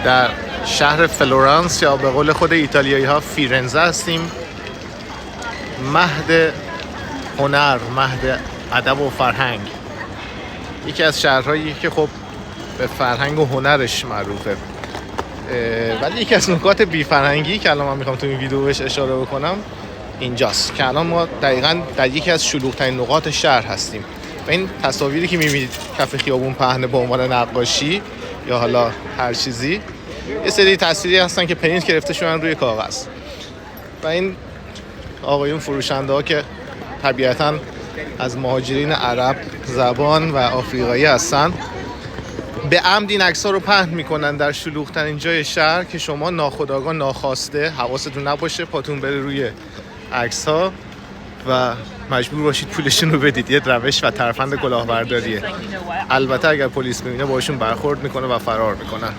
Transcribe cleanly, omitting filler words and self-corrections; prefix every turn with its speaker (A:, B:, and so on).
A: در شهر فلورانس یا به قول خود ایتالیایی ها فیرنزه هستیم. مهد هنر، مهد ادب و فرهنگ. یکی از شهرهایی که خب به فرهنگ و هنرش معروفه. ولی یکی از نکات بی فرهنگی که الان من میخوام تو این ویدیو بهش اشاره بکنم اینجاست که الان ما دقیقاً در یکی از شلوغ‌ترین نقاط شهر هستیم و این تصاویری که می‌بینید کف خیابون پهن به عنوان نقاشی یا حالا هر چیزی، یه سری تصویری هستن که پرینت گرفته شدن روی کاغذ و این آقایون فروشنده ها که طبیعتاً از مهاجرین عرب زبان و آفریقایی هستن به عمد این عکس‌ها رو پهن میکنن در شلوغ‌ترین جای شهر که شما ناخودآگاه ناخواسته حواستون نباشه پاتون بره روی عکس‌ها و مجبور باشید پولشون رو بدید. یه روش و ترفند کلاهبرداریه. البته اگر پلیس ببینه باشون برخورد میکنه و فرار میکنن.